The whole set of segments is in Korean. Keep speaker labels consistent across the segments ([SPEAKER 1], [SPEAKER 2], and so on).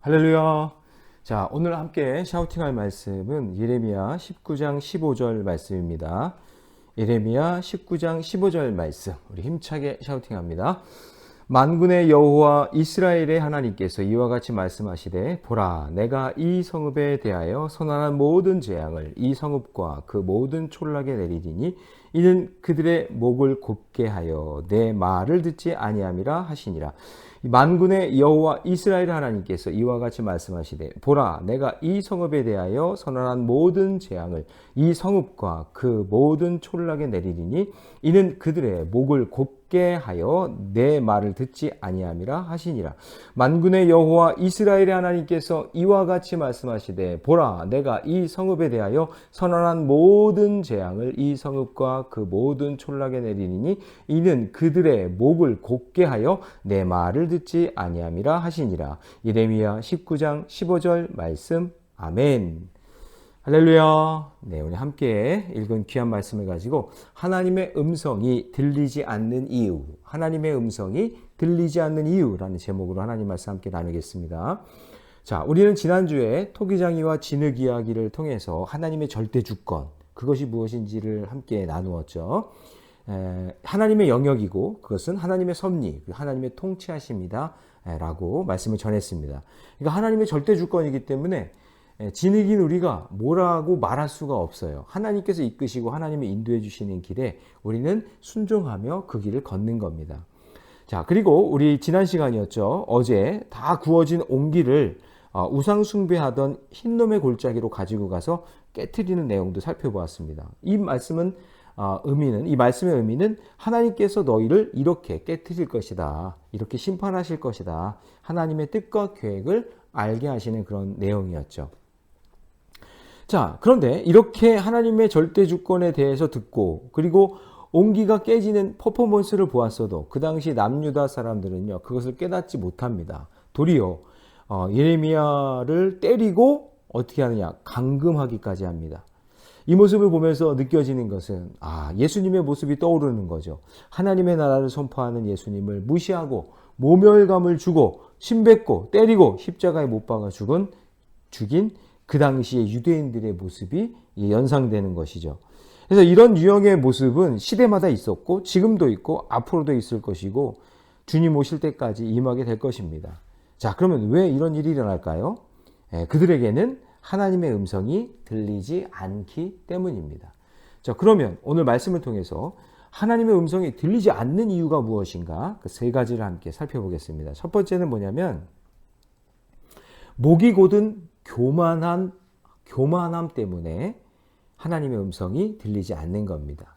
[SPEAKER 1] 할렐루야. 자, 오늘 함께 샤우팅할 말씀은 예레미야 19장 15절 말씀입니다. 예레미야 19장 15절 말씀, 우리 힘차게 샤우팅합니다. 만군의 여호와 이스라엘의 하나님께서 이와 같이 말씀하시되, 보라, 내가 이 성읍에 대하여 선언한 모든 재앙을 이 성읍과 그 모든 촌락에 내리리니 이는 그들의 목을 곧게 하여 내 말을 듣지 아니함이라 하시니라. 만군의 여호와 이스라엘 하나님께서 이와 같이 말씀하시되, 보라, 내가 이 성읍에 대하여 선언한 모든 재앙을 이 성읍과 그 모든 촌락에 내리리니 이는 그들의 목을 곧게 하여 내 말을 듣지 아니함이라 하시니라. 만군의 여호와 이스라엘의 하나님께서 이와 같이 말씀하시되, 보라, 내가 이 성읍에 대하여 선언한 모든 재앙을 이 성읍과 그 모든 촌락에 내리니 이는 그들의 목을 곧게 하여 내 말을 듣지 아니함이라 하시니라. 예레미야 19장 15절 말씀. 아멘. 할렐루야. 네, 오늘 함께 읽은 귀한 말씀을 가지고 하나님의 음성이 들리지 않는 이유, 하나님의 음성이 들리지 않는 이유라는 제목으로 하나님 말씀 함께 나누겠습니다. 자, 우리는 지난주에 토기장이와 진흙 이야기를 통해서 하나님의 절대 주권, 그것이 무엇인지를 함께 나누었죠. 하나님의 영역이고 그것은 하나님의 섭리, 하나님의 통치하십니다 라고 말씀을 전했습니다. 그러니까 하나님의 절대 주권이기 때문에 진흙인 우리가 뭐라고 말할 수가 없어요. 하나님께서 이끄시고 하나님이 인도해 주시는 길에 우리는 순종하며 그 길을 걷는 겁니다. 자, 그리고 우리 지난 시간이었죠. 어제 다 구워진 옹기를 우상 숭배하던 흰놈의 골짜기로 가지고 가서 깨트리는 내용도 살펴보았습니다. 이 말씀의 의미는 하나님께서 너희를 이렇게 깨트릴 것이다, 이렇게 심판하실 것이다, 하나님의 뜻과 계획을 알게 하시는 그런 내용이었죠. 자, 그런데 이렇게 하나님의 절대 주권에 대해서 듣고 그리고 옹기가 깨지는 퍼포먼스를 보았어도 그 당시 남유다 사람들은요, 그것을 깨닫지 못합니다. 도리어 예레미야를 때리고 어떻게 하느냐, 감금하기까지 합니다. 이 모습을 보면서 느껴지는 것은 예수님의 모습이 떠오르는 거죠. 하나님의 나라를 선포하는 예수님을 무시하고 모멸감을 주고 침뱉고 때리고 십자가에 못 박아 죽인 그 당시의 유대인들의 모습이 연상되는 것이죠. 그래서 이런 유형의 모습은 시대마다 있었고 지금도 있고 앞으로도 있을 것이고 주님 오실 때까지 임하게 될 것입니다. 자, 그러면 왜 이런 일이 일어날까요? 그들에게는 하나님의 음성이 들리지 않기 때문입니다. 자, 그러면 오늘 말씀을 통해서 하나님의 음성이 들리지 않는 이유가 무엇인가? 그 세 가지를 함께 살펴보겠습니다. 첫 번째는 뭐냐면, 목이 곧은 교만함 때문에 하나님의 음성이 들리지 않는 겁니다.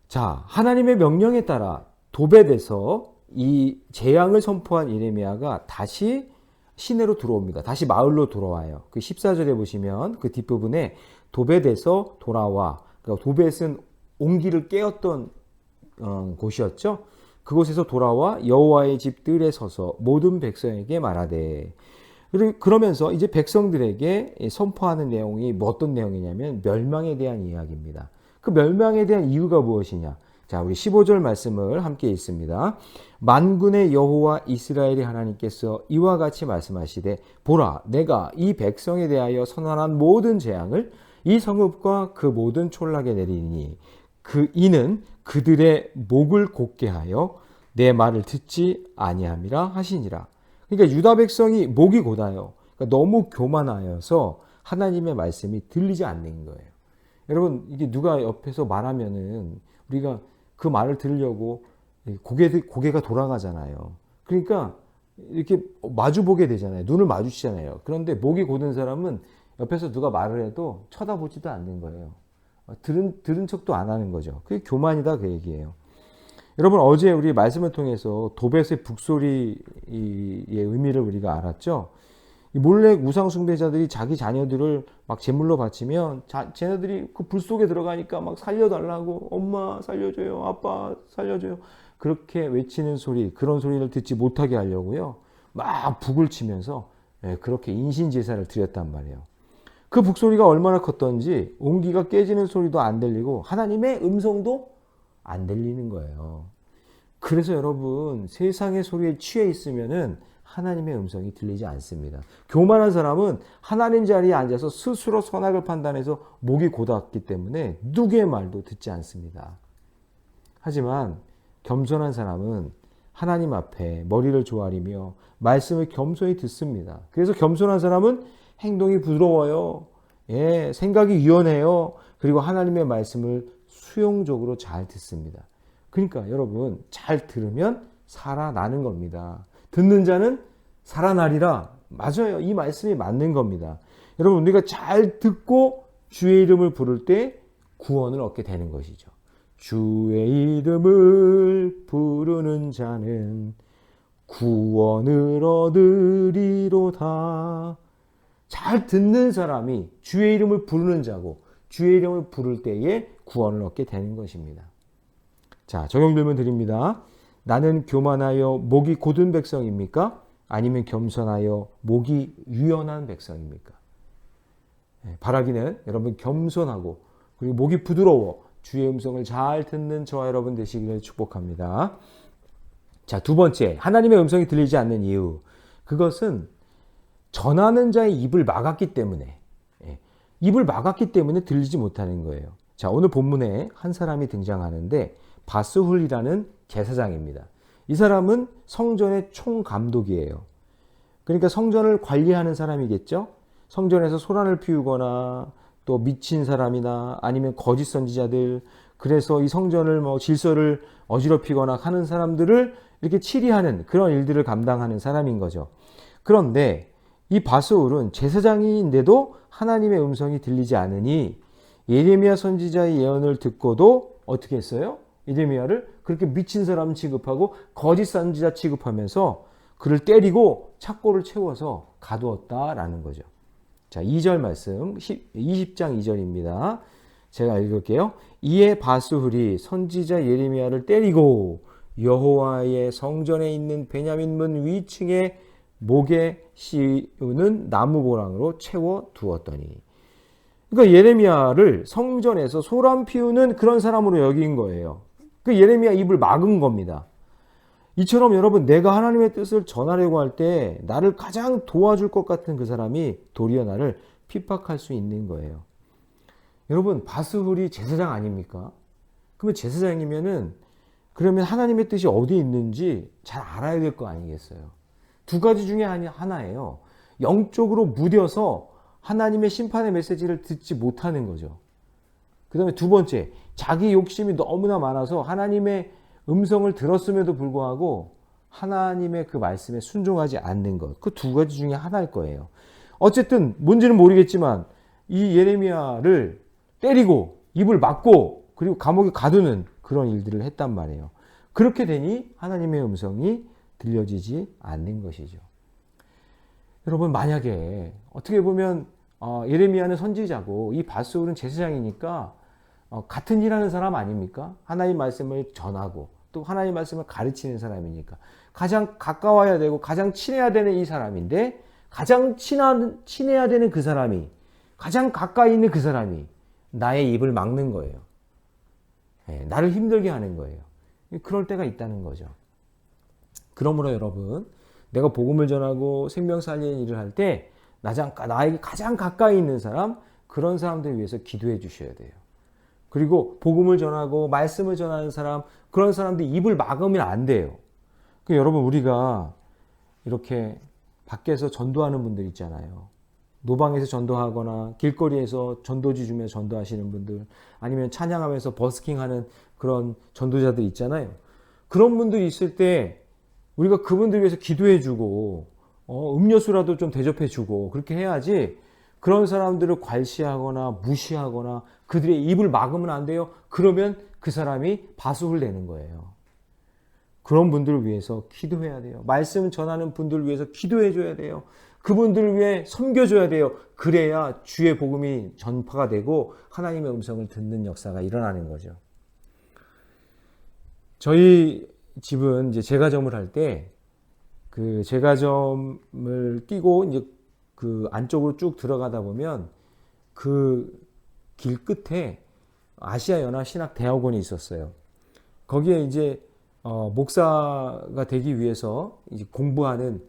[SPEAKER 1] 자, 하나님의 명령에 따라 도배돼서 이 재앙을 선포한 예레미야가 다시 시내로 들어옵니다. 다시 마을로 돌아와요. 그 14절에 보시면 그 뒷부분에 도벳에서 돌아와, 그러니까 도벳은 옹기를 깨었던 곳이었죠. 그곳에서 돌아와 여호와의 집 뜰에 서서 모든 백성에게 말하되, 그러면서 이제 백성들에게 선포하는 내용이 어떤 내용이냐면 멸망에 대한 이야기입니다. 그 멸망에 대한 이유가 무엇이냐? 자, 우리 15절 말씀을 함께 읽습니다. 만군의 여호와 이스라엘의 하나님께서 이와 같이 말씀하시되, 보라, 내가 이 백성에 대하여 선언한 모든 재앙을 이 성읍과 그 모든 촌락에 내리니 이는 그들의 목을 곧게 하여 내 말을 듣지 아니함이라 하시니라. 그러니까 유다 백성이 목이 곧아요. 그러니까 너무 교만하여서 하나님의 말씀이 들리지 않는 거예요. 여러분, 이게 누가 옆에서 말하면은 우리가 그 말을 들으려고 고개가 돌아가잖아요. 그러니까 이렇게 마주보게 되잖아요. 눈을 마주치잖아요. 그런데 목이 곧은 사람은 옆에서 누가 말을 해도 쳐다보지도 않는 거예요. 들은 척도 안 하는 거죠. 그게 교만이다, 그 얘기예요. 여러분, 어제 우리 말씀을 통해서 도벳의 북소리의 의미를 우리가 알았죠. 몰래 우상 숭배자들이 자기 자녀들을 막 제물로 바치면 쟤네들이 그 불 속에 들어가니까 막 살려달라고, 엄마 살려줘요, 아빠 살려줘요, 그렇게 외치는 소리, 그런 소리를 듣지 못하게 하려고요, 막 북을 치면서 그렇게 인신제사를 드렸단 말이에요. 그 북소리가 얼마나 컸던지 옹기가 깨지는 소리도 안 들리고 하나님의 음성도 안 들리는 거예요. 그래서 여러분, 세상의 소리에 취해 있으면은 하나님의 음성이 들리지 않습니다. 교만한 사람은 하나님 자리에 앉아서 스스로 선악을 판단해서 목이 곧았기 때문에 누구의 말도 듣지 않습니다. 하지만 겸손한 사람은 하나님 앞에 머리를 조아리며 말씀을 겸손히 듣습니다. 그래서 겸손한 사람은 행동이 부드러워요. 예, 생각이 유연해요. 그리고 하나님의 말씀을 수용적으로 잘 듣습니다. 그러니까 여러분, 잘 들으면 살아나는 겁니다. 듣는 자는 살아나리라. 맞아요. 이 말씀이 맞는 겁니다. 여러분, 우리가 잘 듣고 주의 이름을 부를 때 구원을 얻게 되는 것이죠. 주의 이름을 부르는 자는 구원을 얻으리로다. 잘 듣는 사람이 주의 이름을 부르는 자고 주의 이름을 부를 때에 구원을 얻게 되는 것입니다. 자, 적용 질문 드립니다. 나는 교만하여 목이 곧은 백성입니까? 아니면 겸손하여 목이 유연한 백성입니까? 바라기는 여러분 겸손하고 그리고 목이 부드러워 주의 음성을 잘 듣는 저와 여러분 되시기를 축복합니다. 자, 두 번째, 하나님의 음성이 들리지 않는 이유. 그것은 전하는 자의 입을 막았기 때문에, 입을 막았기 때문에 들리지 못하는 거예요. 자, 오늘 본문에 한 사람이 등장하는데 바스훌이라는 제사장입니다. 이 사람은 성전의 총감독이에요. 그러니까 성전을 관리하는 사람이겠죠. 성전에서 소란을 피우거나 또 미친 사람이나 아니면 거짓 선지자들, 그래서 이 성전을 질서를 어지럽히거나 하는 사람들을 이렇게 치리하는 그런 일들을 감당하는 사람인 거죠. 그런데 이 바스훌은 제사장인데도 하나님의 음성이 들리지 않으니 예레미야 선지자의 예언을 듣고도 어떻게 했어요? 예레미야를 그렇게 미친 사람 취급하고 거짓 선지자 취급하면서 그를 때리고 착고를 채워서 가두었다라는 거죠. 자, 2절 말씀 20장 2절입니다. 제가 읽을게요. 이에 바스훌이 선지자 예레미야를 때리고 여호와의 성전에 있는 베냐민 문 위층에 목에 씌우는 나무보랑으로 채워 두었더니, 그러니까 예레미야를 성전에서 소란 피우는 그런 사람으로 여긴 거예요. 그 예레미야 입을 막은 겁니다. 이처럼 여러분, 내가 하나님의 뜻을 전하려고 할 때 나를 가장 도와줄 것 같은 그 사람이 도리어 나를 핍박할 수 있는 거예요. 여러분, 바스훌이 제사장 아닙니까? 그러면 제사장이면은 그러면 하나님의 뜻이 어디 있는지 잘 알아야 될 거 아니겠어요? 두 가지 중에 하나예요. 영적으로 무뎌서 하나님의 심판의 메시지를 듣지 못하는 거죠. 그 다음에 두 번째, 자기 욕심이 너무나 많아서 하나님의 음성을 들었음에도 불구하고 하나님의 그 말씀에 순종하지 않는 것. 그 두 가지 중에 하나일 거예요. 어쨌든 뭔지는 모르겠지만 이 예레미야를 때리고 입을 막고 그리고 감옥에 가두는 그런 일들을 했단 말이에요. 그렇게 되니 하나님의 음성이 들려지지 않는 것이죠. 여러분, 만약에 어떻게 보면 예레미야는 선지자고 이 바스훌은 제사장이니까 같은 일하는 사람 아닙니까? 하나님 말씀을 전하고 또 하나님 말씀을 가르치는 사람이니까 가장 가까워야 되고 가장 친해야 되는 이 사람인데 가장 친해야 되는 그 사람이, 가장 가까이 있는 그 사람이 나의 입을 막는 거예요. 나를 힘들게 하는 거예요. 그럴 때가 있다는 거죠. 그러므로 여러분, 내가 복음을 전하고 생명 살리는 일을 할 때 나에게 가장 가까이 있는 사람, 그런 사람들 위해서 기도해 주셔야 돼요. 그리고 복음을 전하고 말씀을 전하는 사람, 그런 사람들 입을 막으면 안 돼요. 여러분, 우리가 이렇게 밖에서 전도하는 분들 있잖아요. 노방에서 전도하거나 길거리에서 전도지 주며 전도하시는 분들, 아니면 찬양하면서 버스킹하는 그런 전도자들 있잖아요. 그런 분들이 있을 때 우리가 그분들 위해서 기도해 주고 음료수라도 좀 대접해 주고 그렇게 해야지, 그런 사람들을 괄시하거나 무시하거나 그들의 입을 막으면 안 돼요. 그러면 그 사람이 바스훌 되는 거예요. 그런 분들을 위해서 기도해야 돼요. 말씀 전하는 분들을 위해서 기도해 줘야 돼요. 그분들을 위해 섬겨줘야 돼요. 그래야 주의 복음이 전파가 되고 하나님의 음성을 듣는 역사가 일어나는 거죠. 저희 집은 이제 제과점을 할 때 그 제과점을 끼고 이제 그 안쪽으로 쭉 들어가다 보면 그 길 끝에 아시아 연합 신학 대학원이 있었어요. 거기에 이제 목사가 되기 위해서 이제 공부하는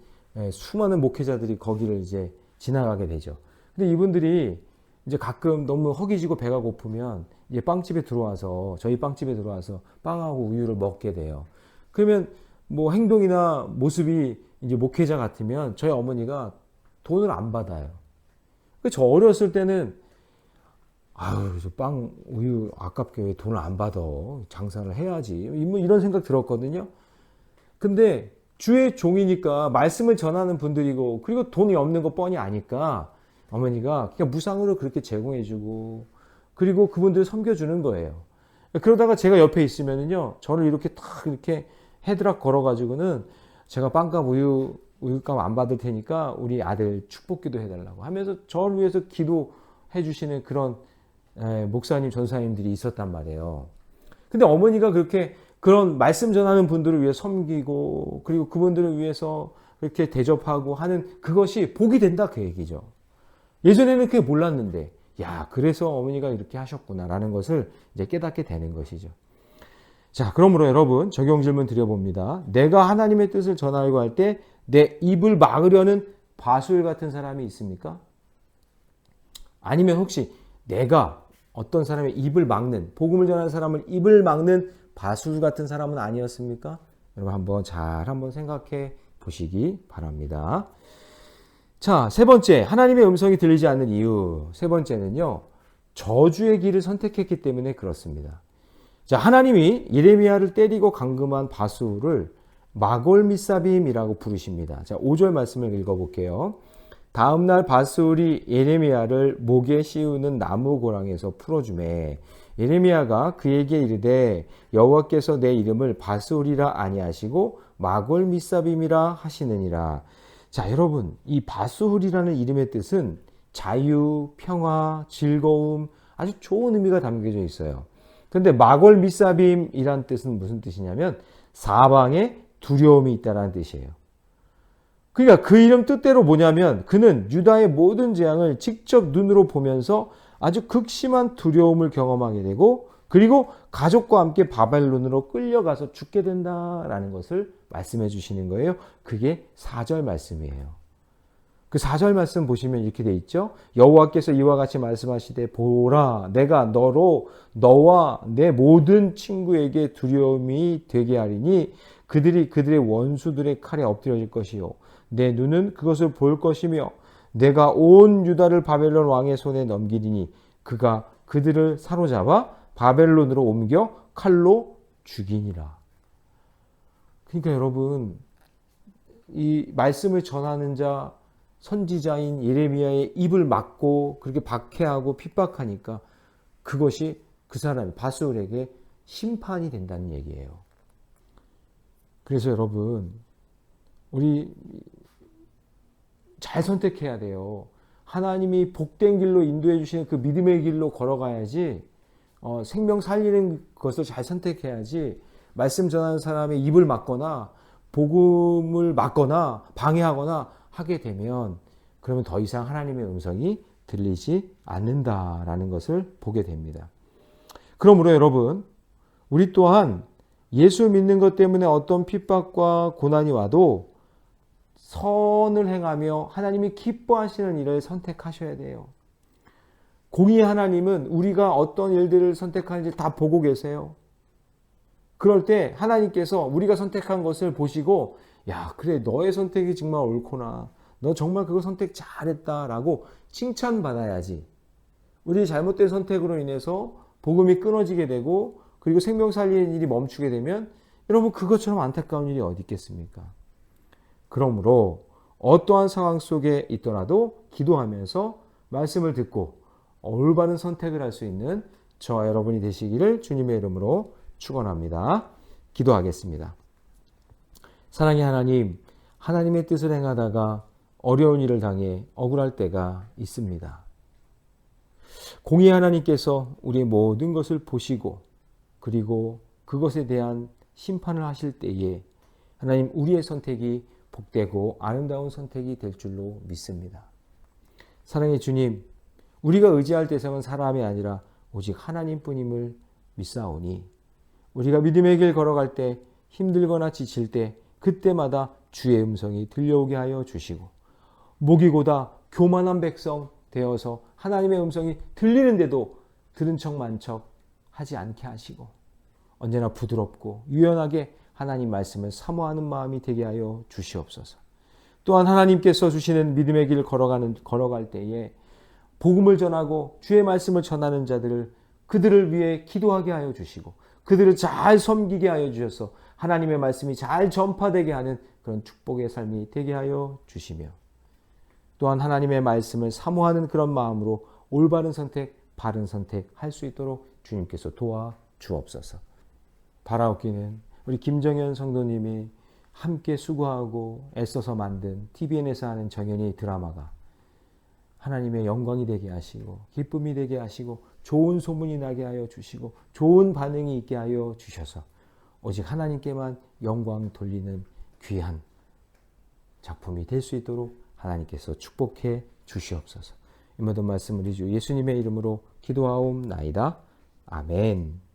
[SPEAKER 1] 수많은 목회자들이 거기를 이제 지나가게 되죠. 근데 이분들이 이제 가끔 너무 허기지고 배가 고프면 이제 빵집에 들어와서 저희 빵집에 들어와서 빵하고 우유를 먹게 돼요. 그러면 뭐 행동이나 모습이 이제 목회자 같으면 저희 어머니가 돈을 안 받아요. 저 어렸을 때는 아유, 저 빵, 우유 아깝게 왜 돈을 안 받아? 장사를 해야지. 뭐 이런 생각 들었거든요. 근데 주의 종이니까 말씀을 전하는 분들이고 그리고 돈이 없는 거 뻔히 아니까 어머니가 그냥 무상으로 그렇게 제공해주고 그리고 그분들을 섬겨주는 거예요. 그러다가 제가 옆에 있으면은요, 저를 이렇게 탁 이렇게 헤드락 걸어가지고는 제가 빵값 우유값 안 받을 테니까 우리 아들 축복기도 해달라고 하면서 저를 위해서 기도해 주시는 그런 목사님, 전사님들이 있었단 말이에요. 근데 어머니가 그렇게 그런 말씀 전하는 분들을 위해 섬기고 그리고 그분들을 위해서 그렇게 대접하고 하는 그것이 복이 된다 그 얘기죠. 예전에는 그게 몰랐는데 야, 그래서 어머니가 이렇게 하셨구나라는 것을 이제 깨닫게 되는 것이죠. 자, 그러므로 여러분 적용 질문 드려봅니다. 내가 하나님의 뜻을 전하려고 할 때 내 입을 막으려는 바술 같은 사람이 있습니까? 아니면 혹시 내가 어떤 사람의 입을 막는, 복음을 전하는 사람을 입을 막는 바술 같은 사람은 아니었습니까? 여러분 한번 생각해 보시기 바랍니다. 자, 세 번째, 하나님의 음성이 들리지 않는 이유. 세 번째는요, 저주의 길을 선택했기 때문에 그렇습니다. 자, 하나님이 예레미야를 때리고 감금한 바술을 마골미사빔이라고 부르십니다. 자, 5절 말씀을 읽어볼게요. 다음날 바술이 예레미야를 목에 씌우는 나무 고랑에서 풀어주매 예레미야가 그에게 이르되 여호와께서 내 이름을 바술이라 아니하시고 마골미사빔이라 하시느니라. 자, 여러분, 이 바술이라는 이름의 뜻은 자유, 평화, 즐거움, 아주 좋은 의미가 담겨져 있어요. 그런데 마골미사빔이란 뜻은 무슨 뜻이냐면 사방에 두려움이 있다라는 뜻이에요. 그러니까 그 이름 뜻대로 뭐냐면 그는 유다의 모든 재앙을 직접 눈으로 보면서 아주 극심한 두려움을 경험하게 되고 그리고 가족과 함께 바벨론으로 끌려가서 죽게 된다라는 것을 말씀해 주시는 거예요. 그게 4절 말씀이에요. 그 4절 말씀 보시면 이렇게 돼 있죠. 여호와께서 이와 같이 말씀하시되 보라 내가 너와 내 모든 친구에게 두려움이 되게 하리니 그들이 그들의 원수들의 칼에 엎드려질 것이요 내 눈은 그것을 볼 것이며 내가 온 유다를 바벨론 왕의 손에 넘기리니 그가 그들을 사로잡아 바벨론으로 옮겨 칼로 죽이니라. 그러니까 여러분 이 말씀을 전하는 자 선지자인 예레미야의 입을 막고 그렇게 박해하고 핍박하니까 그것이 그 사람 바술에게 심판이 된다는 얘기예요. 그래서 여러분 우리 잘 선택해야 돼요. 하나님이 복된 길로 인도해 주시는 그 믿음의 길로 걸어가야지 생명 살리는 것을 잘 선택해야지 말씀 전하는 사람의 입을 막거나 복음을 막거나 방해하거나 하게 되면 그러면 더 이상 하나님의 음성이 들리지 않는다라는 것을 보게 됩니다. 그러므로 여러분 우리 또한 예수 믿는 것 때문에 어떤 핍박과 고난이 와도 선을 행하며 하나님이 기뻐하시는 일을 선택하셔야 돼요. 공의 하나님은 우리가 어떤 일들을 선택하는지 다 보고 계세요. 그럴 때 하나님께서 우리가 선택한 것을 보시고 야 그래 너의 선택이 정말 옳구나. 너 정말 그거 선택 잘했다라고 칭찬받아야지. 우리 잘못된 선택으로 인해서 복음이 끊어지게 되고 그리고 생명 살리는 일이 멈추게 되면 여러분 그것처럼 안타까운 일이 어디 있겠습니까? 그러므로 어떠한 상황 속에 있더라도 기도하면서 말씀을 듣고 올바른 선택을 할 수 있는 저와 여러분이 되시기를 주님의 이름으로 축원합니다. 기도하겠습니다. 사랑의 하나님, 하나님의 뜻을 행하다가 어려운 일을 당해 억울할 때가 있습니다. 공의 하나님께서 우리의 모든 것을 보시고 그리고 그것에 대한 심판을 하실 때에 하나님 우리의 선택이 복되고 아름다운 선택이 될 줄로 믿습니다. 사랑의 주님, 우리가 의지할 대상은 사람이 아니라 오직 하나님뿐임을 믿사오니 우리가 믿음의 길 걸어갈 때 힘들거나 지칠 때 그때마다 주의 음성이 들려오게 하여 주시고, 목이고다 교만한 백성 되어서 하나님의 음성이 들리는데도 들은 척 만 척 하지 않게 하시고, 언제나 부드럽고 유연하게 하나님 말씀을 사모하는 마음이 되게 하여 주시옵소서. 또한 하나님께서 주시는 믿음의 길 걸어갈 때에 복음을 전하고 주의 말씀을 전하는 자들을 그들을 위해 기도하게 하여 주시고, 그들을 잘 섬기게 하여 주셔서 하나님의 말씀이 잘 전파되게 하는 그런 축복의 삶이 되게 하여 주시며, 또한 하나님의 말씀을 사모하는 그런 마음으로 올바른 선택, 바른 선택 할 수 있도록 주님께서 도와 주옵소서. 바라옵기는 우리 김정현 성도님이 함께 수고하고 애써서 만든 TVN에서 하는 정연이 드라마가 하나님의 영광이 되게 하시고 기쁨이 되게 하시고 좋은 소문이 나게 하여 주시고 좋은 반응이 있게 하여 주셔서 오직 하나님께만 영광 돌리는 귀한 작품이 될 수 있도록 하나님께서 축복해 주시옵소서. 이 모든 말씀 우리 주 예수님의 이름으로 기도하옵나이다. 아멘.